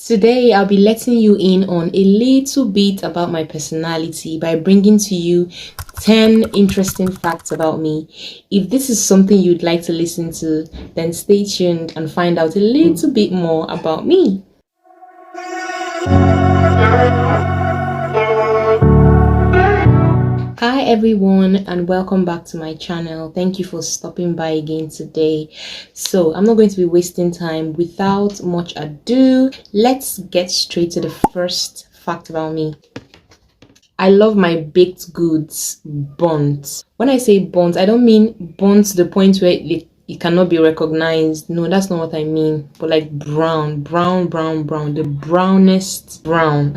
Today, I'll be letting you in on a little bit about my personality by bringing to you 10 interesting facts about me. If this is something you'd like to listen to, then stay tuned and find out a little bit more about me. Hi everyone, and welcome back to my channel. Thank you for stopping by again today. So I'm not going to be wasting time. Without much ado, let's get straight to the first fact about me. I love my baked goods burnt. When I say burnt, I don't mean burnt to the point where it cannot be recognized. No, that's not what I mean. But like brown, the brownest brown.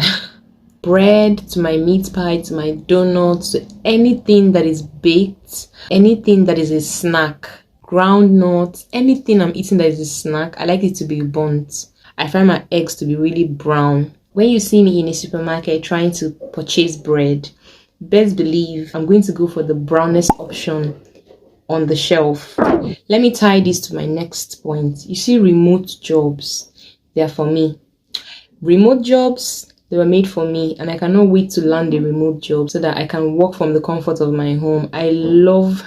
Bread, to my meat pie, to my donuts, to anything that is baked, anything that is a snack, ground nuts, anything I'm eating that is a snack, I like it to be burnt. I find my eggs to be really brown. When you see me in a supermarket trying to purchase bread, best believe I'm going to go for the brownest option on the shelf. Let me tie this to my next point. You see, remote jobs, they are for me. Remote jobs, they were made for me, and I cannot wait to land a remote job so that I can work from the comfort of my home. I love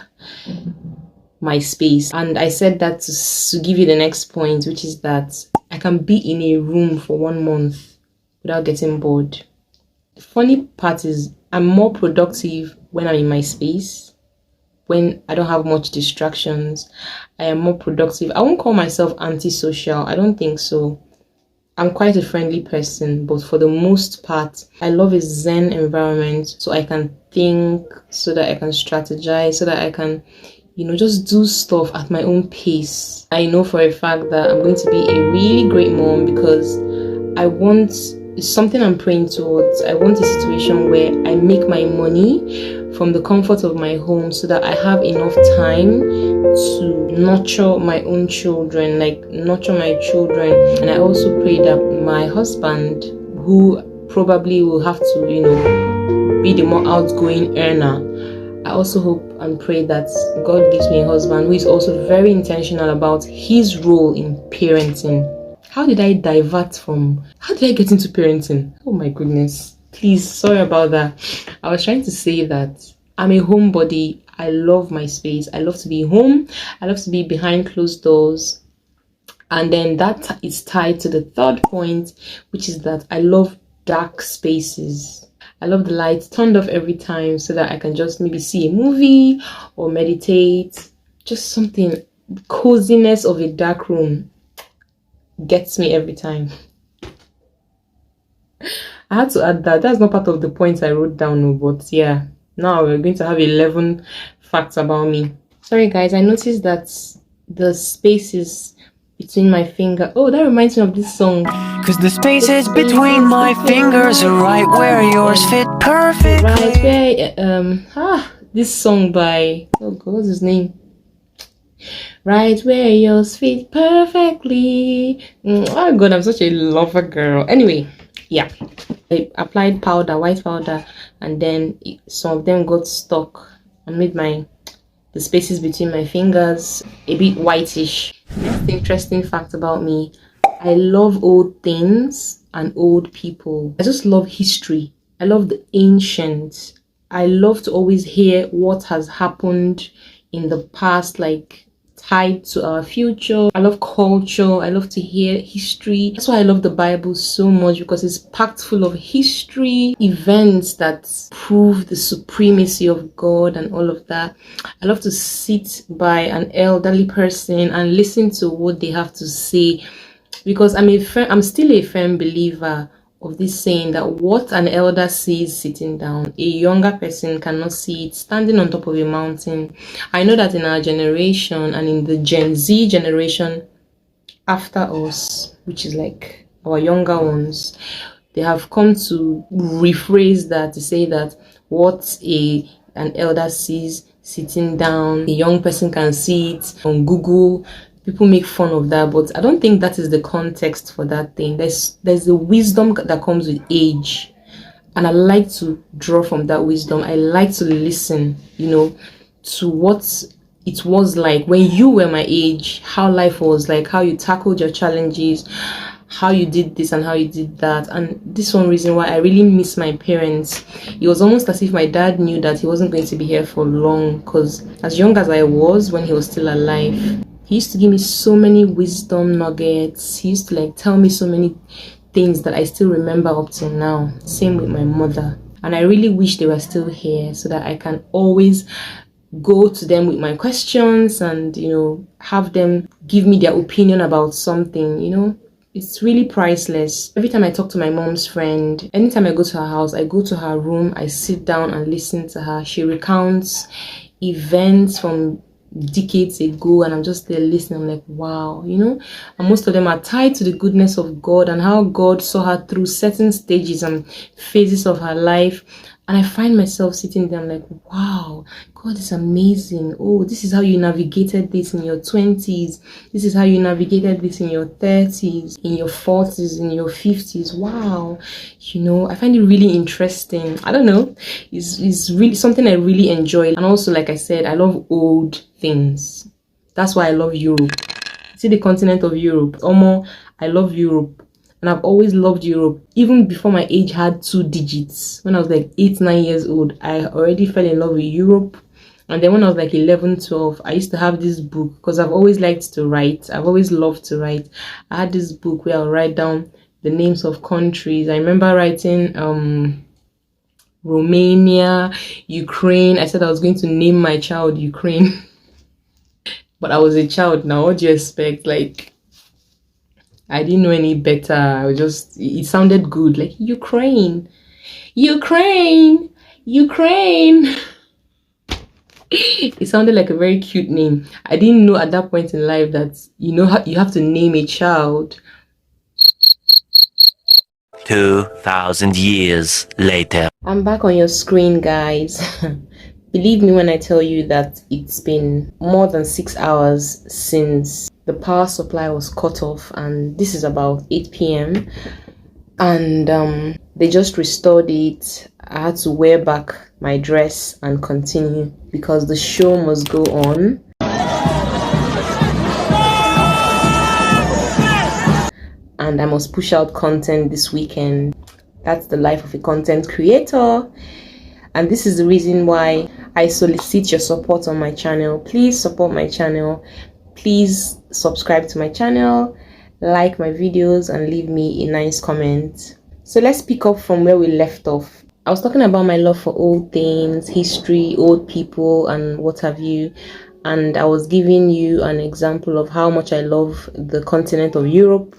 my space, and I said that to give you the next point, which is that I can be in a room for 1 month without getting bored. The funny part is I'm more productive when I'm in my space, when I don't have much distractions. I am more productive. I won't call myself antisocial. I don't think so. I'm quite a friendly person, but for the most part, I love a zen environment so I can think, so that I can strategize, so that I can, just do stuff at my own pace. I know for a fact that I'm going to be a really great mom because it's something I'm praying towards. I want a situation where I make my money from the comfort of my home so that I have enough time to nurture my own children, And I also pray that my husband, who probably will have to, be the more outgoing earner, I also hope and pray that God gives me a husband who is also very intentional about his role in parenting. How did I get into parenting? Oh my goodness. Please, sorry about that. I was trying to say that I'm a homebody. I love my space. I love to be home. I love to be behind closed doors. And then that is tied to the third point, which is that I love dark spaces. I love the lights turned off every time so that I can just maybe see a movie or meditate. Just something. The coziness of a dark room gets me every time. I had to add that. That's not part of the points I wrote down, but yeah. Now we're going to have 11 facts about me. Sorry guys, I noticed that the spaces between my finger. Oh, that reminds me of this song. Cause the spaces between my fingers are right where yours fit perfectly. Right where this song by what's his name? Right where yours fit perfectly. Oh god, I'm such a lover girl. Anyway, yeah. I applied white powder, and then some of them got stuck and made the spaces between my fingers a bit whitish. Next interesting fact about me, I love old things and old people. I just love history. I love the ancient. I love to always hear what has happened in the past, like tied to our future. I love culture. I love to hear history. That's why I love the Bible so much, because it's packed full of history, events that prove the supremacy of God and all of that. I love to sit by an elderly person and listen to what they have to say, because I'm still a firm believer of this saying that what an elder sees sitting down, a younger person cannot see it standing on top of a mountain. I know that in our generation and in the Gen Z generation after us, which is like our younger ones, they have come to rephrase that to say that what an elder sees sitting down, a young person can see it on Google. People make fun of that, but I don't think that is the context for that thing. There's the wisdom that comes with age, and I like to draw from that wisdom. I like to listen, to what it was like when you were my age, how life was like, how you tackled your challenges, how you did this and how you did that. And this one reason why I really miss my parents. It was almost as if my dad knew that he wasn't going to be here for long, because as young as I was when he was still alive, he used to give me so many wisdom nuggets. He used to like tell me so many things that I still remember up till now. Same with my mother. And I really wish they were still here so that I can always go to them with my questions and, you know, have them give me their opinion about something, you know. It's really priceless. Every time I talk to my mom's friend, anytime I go to her house, I go to her room, I sit down and listen to her. She recounts events from decades ago, and I'm just there listening. I'm like, wow, you know. And most of them are tied to the goodness of God and how God saw her through certain stages and phases of her life. And I find myself sitting there, I'm like, wow, God is amazing. Oh, this is how you navigated this in your 20s. This is how you navigated this in your 30s, in your 40s, in your 50s. Wow. You know, I find it really interesting. I don't know. It's really something I really enjoy. And also, like I said, I love old things. That's why I love Europe. See the continent of Europe. Omo, I love Europe. And I've always loved Europe. Even before my age had 2 digits. When I was like 8, 9 years old, I already fell in love with Europe. And then when I was like 11, 12, I used to have this book because I've always liked to write. I've always loved to write. I had this book where I'll write down the names of countries. I remember writing Romania, Ukraine. I said I was going to name my child Ukraine. But I was a child now. What do you expect? Like, I didn't know any better. I was just, it sounded good. Like, Ukraine. Ukraine. Ukraine. It sounded like a very cute name. I didn't know at that point in life that, you know, you have to name a child. 2,000 years later. I'm back on your screen, guys. Believe me when I tell you that it's been more than 6 hours since the power supply was cut off, and this is about 8 p.m. and they just restored it. I had to wear back my dress and continue because the show must go on. And I must push out content this weekend. That's the life of a content creator. And this is the reason why I solicit your support on my channel. Please support my channel. Please subscribe to my channel, like my videos, and leave me a nice comment. So let's pick up from where we left off. I was talking about my love for old things, history, old people, and what have you. And I was giving you an example of how much I love the continent of Europe.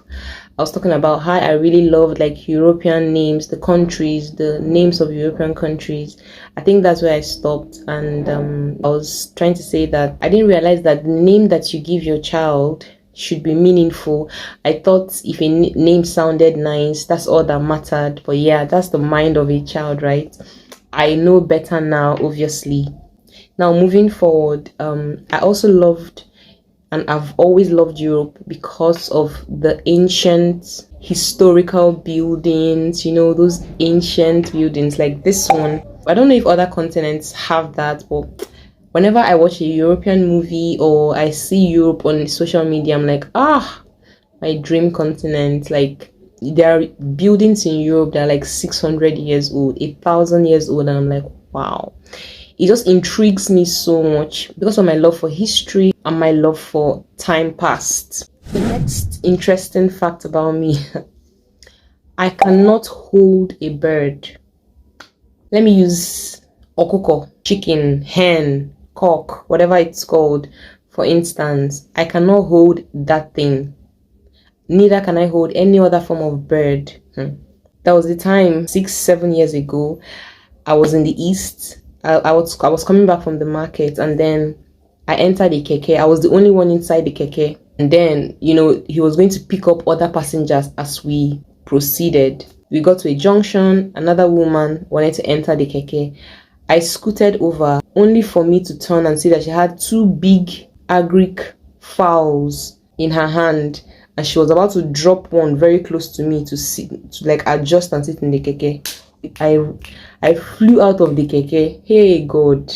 I was talking about how I really loved like European names, the countries, the names of European countries. I think that's where I stopped. And I was trying to say that I didn't realize that the name that you give your child should be meaningful. I thought if a name sounded nice, that's all that mattered. But yeah, that's the mind of a child, right? I know better now, obviously. Now moving forward, I also loved, and I've always loved Europe because of the ancient historical buildings, you know, those ancient buildings like this one. I don't know if other continents have that, but whenever I watch a European movie or I see Europe on social media, I'm like, ah, my dream continent. Like, there are buildings in Europe that are like 600 years old, 1,000 years old, and I'm like, wow. It just intrigues me so much because of my love for history and my love for time past. The next interesting fact about me, I cannot hold a bird. Let me use okoko, chicken, hen, cock, whatever it's called. For instance, I cannot hold that thing. Neither can I hold any other form of bird. That was the time 6-7 years ago. I was in the east. I was coming back from the market, and then I entered the keke. I was the only one inside the keke. And then, you know, he was going to pick up other passengers as we proceeded. We got to a junction. Another woman wanted to enter the keke. I scooted over only for me to turn and see that she had 2 big agric fowls in her hand. And she was about to drop one very close to me to like adjust and sit in the keke. I flew out of the keke. Hey God.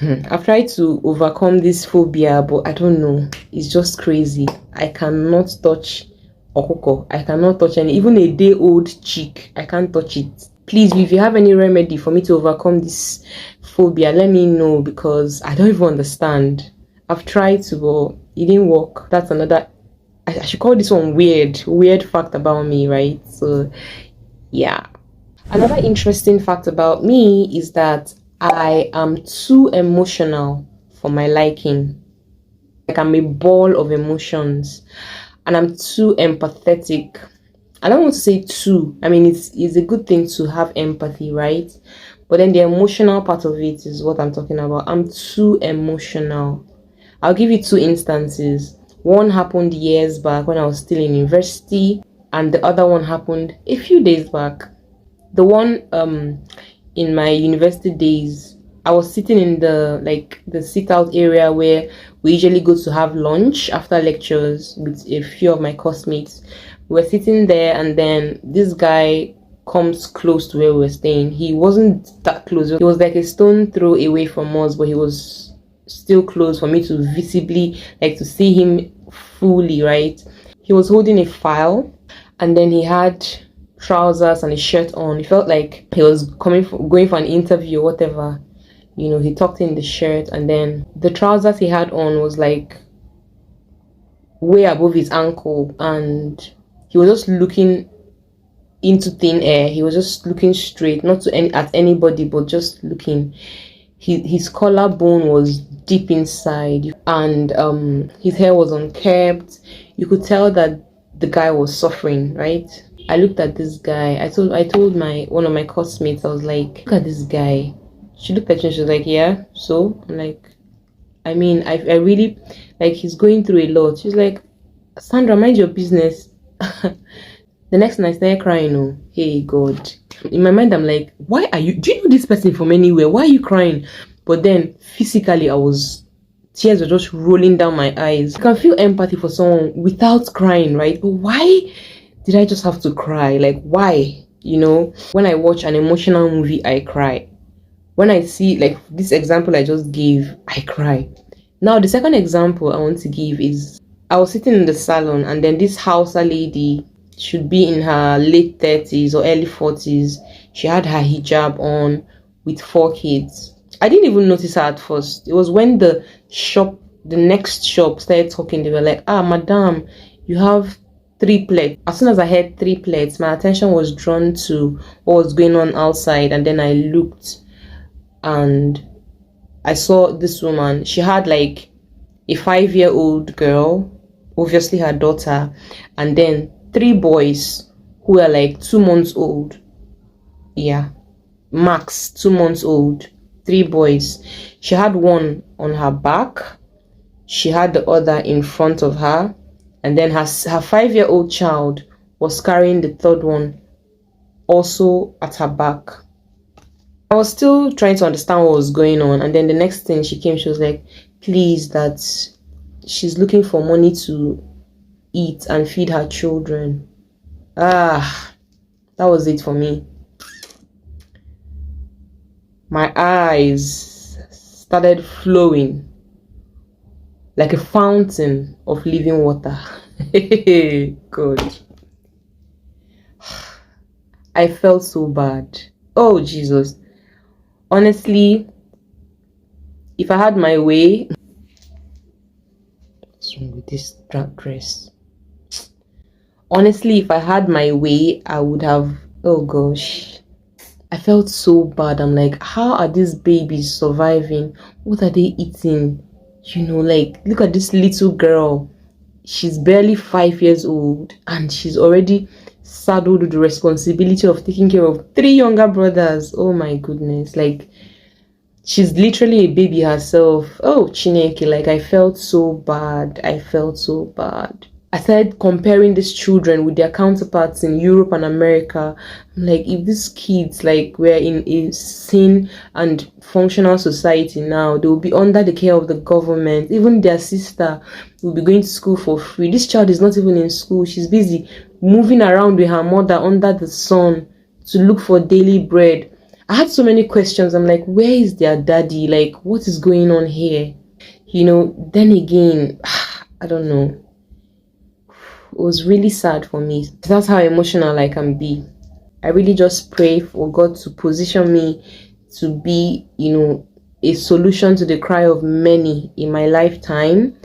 I've tried to overcome this phobia, but I don't know. It's just crazy. I cannot touch okoko. I cannot touch any, even a day old chick, I can't touch it. Please, if you have any remedy for me to overcome this phobia, let me know, because I don't even understand. I've tried to, but it didn't work. That's another, I should call this one weird fact about me, right? So yeah. Another interesting fact about me is that I am too emotional for my liking. Like, I'm a ball of emotions, and I'm too empathetic. I don't want to say too. I mean, it's a good thing to have empathy, right? But then the emotional part of it is what I'm talking about. I'm too emotional. I'll give you two instances. One happened years back when I was still in university, and the other one happened a few days back. The one in my university days, I was sitting in the sit out area where we usually go to have lunch after lectures with a few of my classmates. We were sitting there, and then this guy comes close to where we were staying. He wasn't that close. He was like a stone throw away from us, but he was still close for me to visibly, like, to see him fully, right? He was holding a file, and then he had trousers and a shirt on. He felt like he was going for an interview or whatever. You know, he tucked in the shirt, and then the trousers he had on was like way above his ankle, and he was just looking into thin air. He was just looking straight, not at anybody, but just looking. His collarbone was deep inside, and his hair was unkempt. You could tell that the guy was suffering, right? I looked at this guy. I told one of my classmates, I was like, look at this guy. She looked at me and she was like, yeah, so? I'm like, I mean, I really, like, he's going through a lot. She's like, Sandra, mind your business. The next night I started crying. Oh, hey God. In my mind, I'm like, do you know this person from anywhere? Why are you crying? But then physically, tears were just rolling down my eyes. You can feel empathy for someone without crying, right? But why did I just have to cry? Like, why? You know, when I watch an emotional movie, I cry. When I see, like, this example I just gave, I cry. Now, the second example I want to give is, I was sitting in the salon, and then this Hausa lady, should be in her late 30s or early 40s. She had her hijab on with 4 kids. I didn't even notice her at first. It was when the next shop started talking. They were like, madam, you have 3 plates. As soon as I heard 3 plates, my attention was drawn to what was going on outside, and then I looked and I saw this woman. She had like a 5-year-old girl, obviously her daughter, and then 3 boys who were like 2 months old. Yeah, max 2 months old. 3 boys. She had one on her back, she had the other in front of her, and then her 5-year-old child was carrying the third one also at her back. I was still trying to understand what was going on, and then the next thing she came, she was like, please, that she's looking for money to eat and feed her children. That was it for me. My eyes started flowing like a fountain of living water. God, I felt so bad. Oh Jesus, honestly, if I had my way, what's wrong with this dress? Honestly, if I had my way, I would have, oh gosh, I felt so bad. I'm like, how are these babies surviving? What are they eating? You know, like, look at this little girl. She's barely 5 years old, and she's already saddled with the responsibility of taking care of 3 younger brothers. Oh my goodness. Like, she's literally a baby herself. Oh, Chineke, like, I felt so bad. I felt so bad. I started comparing these children with their counterparts in Europe and America. I'm like, if these kids, like, were in a sane and functional society now, they will be under the care of the government. Even their sister will be going to school for free. This child is not even in school. She's busy moving around with her mother under the sun to look for daily bread. I had so many questions. I'm like, where is their daddy? Like, what is going on here? You know, then again, I don't know. was really sad for me. That's how emotional I can be. I really just pray for God to position me to be, a solution to the cry of many in my lifetime,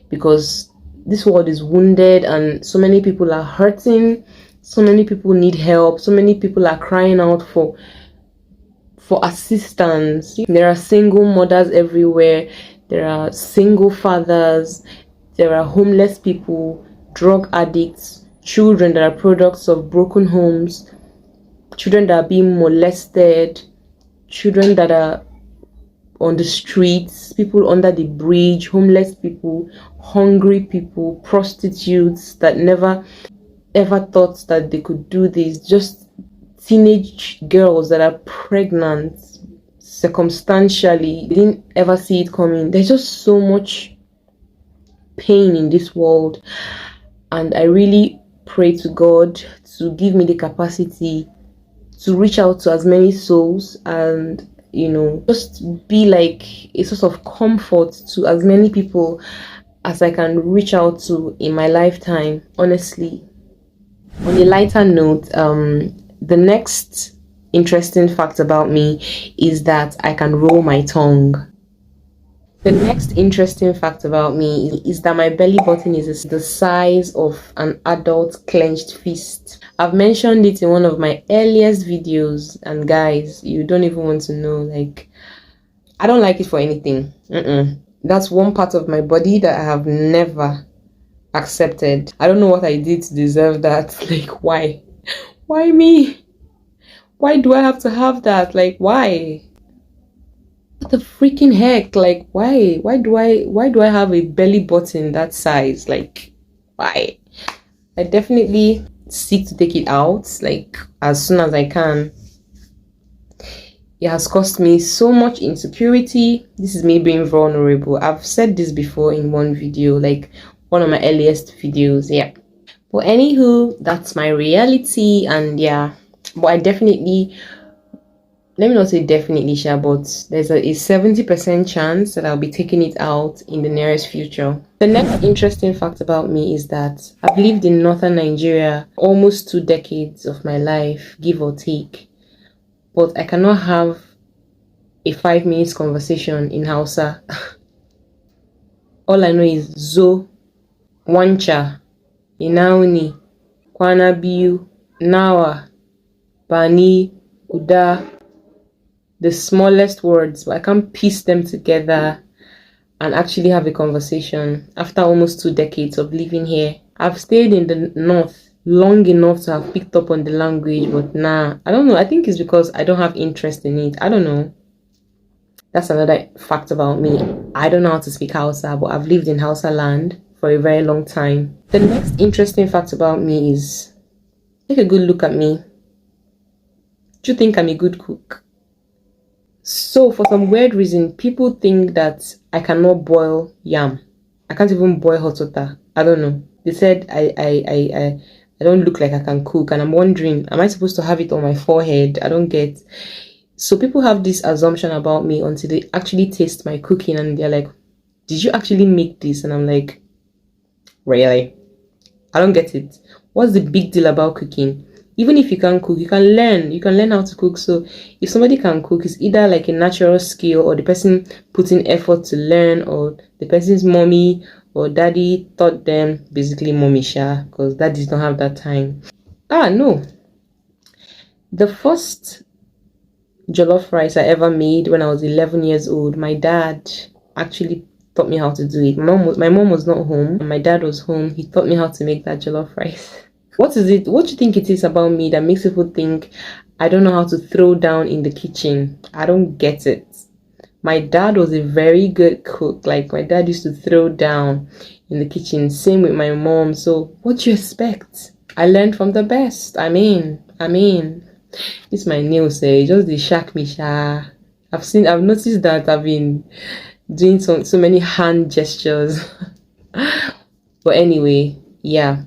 because this world is wounded and so many people are hurting, so many people need help, so many people are crying out for assistance. There are single mothers everywhere, there are single fathers, there are homeless people, drug addicts, children that are products of broken homes, children that are being molested, children that are on the streets, people under the bridge, homeless people, hungry people, prostitutes that never ever thought that they could do this, just teenage girls that are pregnant circumstantially, they didn't ever see it coming. There's just so much pain in this world, and I really pray to God to give me the capacity to reach out to as many souls and just be like a source of comfort to as many people as I can reach out to in my lifetime, honestly. On a lighter note, the next interesting fact about me is that I can roll my tongue. The next interesting fact about me is that my belly button is the size of an adult clenched fist. I've mentioned it in one of my earliest videos, and guys, you don't even want to know, like, I don't like it for anything. That's one part of my body that I have never accepted. I don't know what I did to deserve that. Like, why me? Why do I have to have that? Like, why? What the freaking heck? Like, why do I have a belly button that size? Like, why? I definitely seek to take it out, like, as soon as I can. It has caused me so much insecurity. This is me being vulnerable. I've said this before in one video, like one of my earliest videos. Yeah, but anywho, that's my reality. And yeah, but I definitely, let me not say definitely sure, but there's a 70% chance that I'll be taking it out in the nearest future. The next interesting fact about me is that I've lived in northern Nigeria almost 2 decades of my life, give or take, but I cannot have a 5 minutes conversation in Hausa. All I know is zo, wancha, inauni, kwana biyu, nawa, bani, uda. The smallest words, but I can't piece them together and actually have a conversation after almost 2 decades of living here. I've stayed in the north long enough to have picked up on the language, but nah, I don't know. I think it's because I don't have interest in it. I don't know. That's another fact about me. I don't know how to speak Hausa, but I've lived in Hausa land for a very long time. The next interesting fact about me is, take a good look at me. Do you think I'm a good cook? So for some weird reason, people think that I cannot boil yam. I can't even boil hot water. I don't know. They said I don't look like I can cook, and I'm wondering, am I supposed to have it on my forehead? I don't get. So people have this assumption about me until they actually taste my cooking, and they're like, "Did you actually make this?" And I'm like, "Really? I don't get it. What's the big deal about cooking? Even if you can't cook, you can learn. You can learn how to cook. So if somebody can cook, it's either like a natural skill, or the person put in effort to learn, or the person's mommy or daddy taught them, basically mommy sha, because daddies don't have that time." No. The first jollof rice I ever made when I was 11 years old, my dad actually taught me how to do it. My mom was not home, and my dad was home. He taught me how to make that jollof rice. What is it? What do you think it is about me that makes people think I don't know how to throw down in the kitchen? I don't get it. My dad was a very good cook. Like, my dad used to throw down in the kitchen. Same with my mom. So what do you expect? I learned from the best. I mean, this my nails, just they shock me, sha. I've noticed that I've been doing so many hand gestures. But anyway, yeah.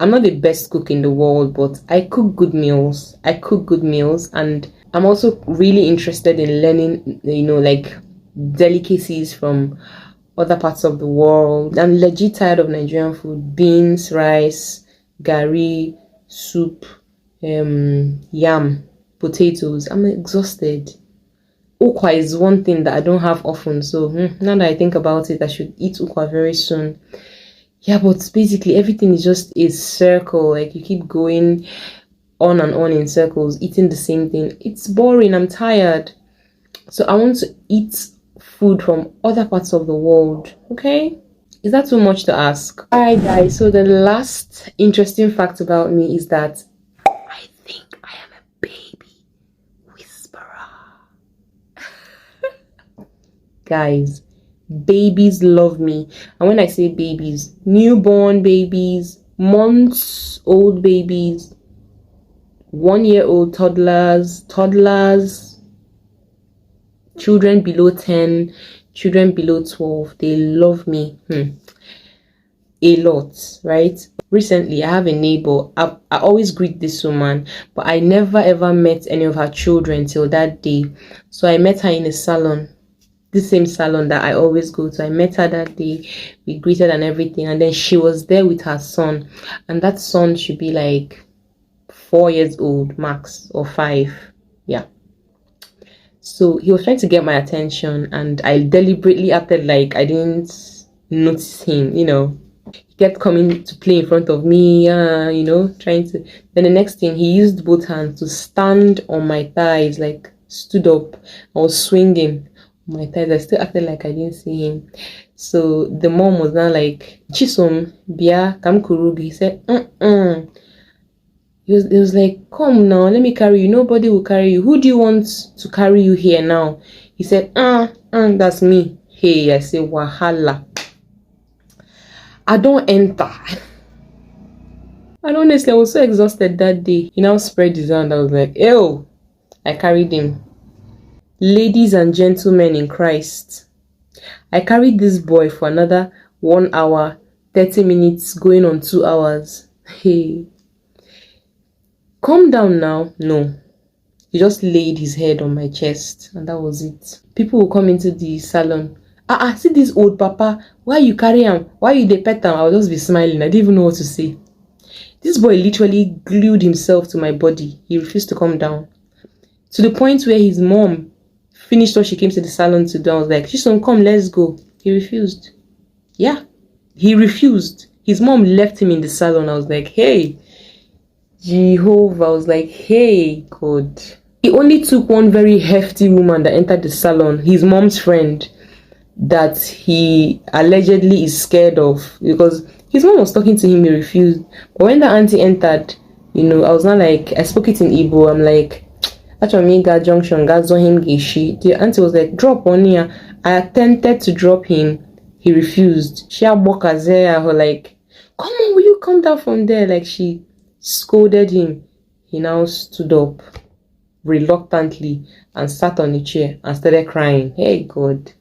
I'm not the best cook in the world, but I cook good meals. And I'm also really interested in learning, like, delicacies from other parts of the world. I'm legit tired of Nigerian food. Beans, rice, gari, soup, yam, potatoes. I'm exhausted. Ukwa is one thing that I don't have often, so now that I think about it, I should eat ukwa very soon. Yeah, but basically everything is just a circle. Like, you keep going on and on in circles, eating the same thing. It's boring. I'm tired. So I want to eat food from other parts of the world. Okay, is that too much to ask? All right, guys, so the last interesting fact about me is that I think I am a baby whisperer. Guys, babies love me. And when I say babies, newborn babies, months old babies, 1-year-old toddlers, children below 10, children below 12, they love me a lot, right? Recently, I have a neighbor. I always greet this woman, but I never ever met any of her children till that day. So I met her in a salon, the same salon that I always go to. I met her that day. We greeted and everything, and then she was there with her son, and that son should be like 4 years old max, or 5. Yeah. So he was trying to get my attention, and I deliberately acted like I didn't notice him. He kept coming to play in front of me, trying to. Then the next thing, he used both hands to stand on my thighs, like stood up. I was swinging on my thighs. I still acted like I didn't see him. So the mom was now like, Chisom, Bia, Kam Kurugi. He said, It was like, come now, let me carry you. Nobody will carry you. Who do you want to carry you here now? He said, that's me. Hey, I say, wahala. I don't enter. And honestly, I was so exhausted that day. He now spread his hand. I was like, ew. I carried him. Ladies and gentlemen in Christ, I carried this boy for another 1 hour, 30 minutes, going on 2 hours. Hey. Calm down now. No. He just laid his head on my chest, and that was it. People will come into the salon. See this old papa. Why you carry him? Why you dey pet him? I'll just be smiling. I didn't even know what to say. This boy literally glued himself to my body. He refused to come down. To the point where his mom finished what she came to the salon to do. I was like, Shison, come, let's go. He refused. Yeah, he refused. His mom left him in the salon. I was like, hey, Jehovah. I was like, hey, God. He only took one very hefty woman that entered the salon, his mom's friend, that he allegedly is scared of, because his mom was talking to him. He refused. But when the auntie entered, I was not like, I spoke it in Igbo. I'm like, junction, the auntie was like, drop on here. I attempted to drop him. He refused. She had her like, come on, will you come down from there? Like, she scolded him. He now stood up reluctantly and sat on the chair and started crying. Hey, God.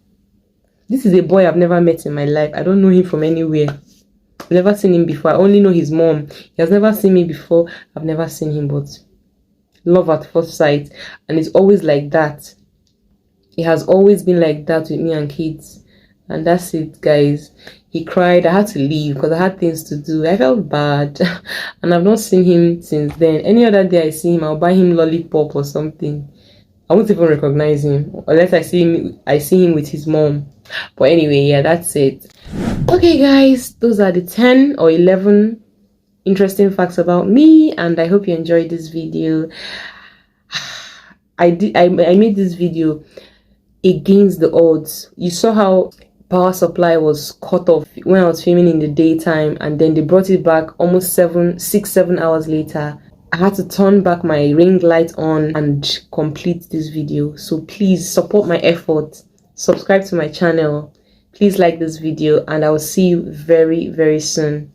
This is a boy I've never met in my life. I don't know him from anywhere. I've never seen him before. I only know his mom. He has never seen me before. I've never seen him, but love at first sight. And it's always like that. It has always been like that with me and kids. And that's it, guys. He cried. I had to leave because I had things to do. I felt bad. And I've not seen him since then. Any other day I see him, I'll buy him lollipop or something. I won't even recognize him unless I see him with his mom. But anyway, yeah, that's it. Okay, guys, those are the 10 or 11 interesting facts about me, and I hope you enjoyed this video. I made this video against the odds. You saw how power supply was cut off when I was filming in the daytime, and then they brought it back almost 6-7 hours later. I had to turn back my ring light on and complete this video. So please support my effort. Subscribe to my channel. Please like this video, and I will see you very, very soon.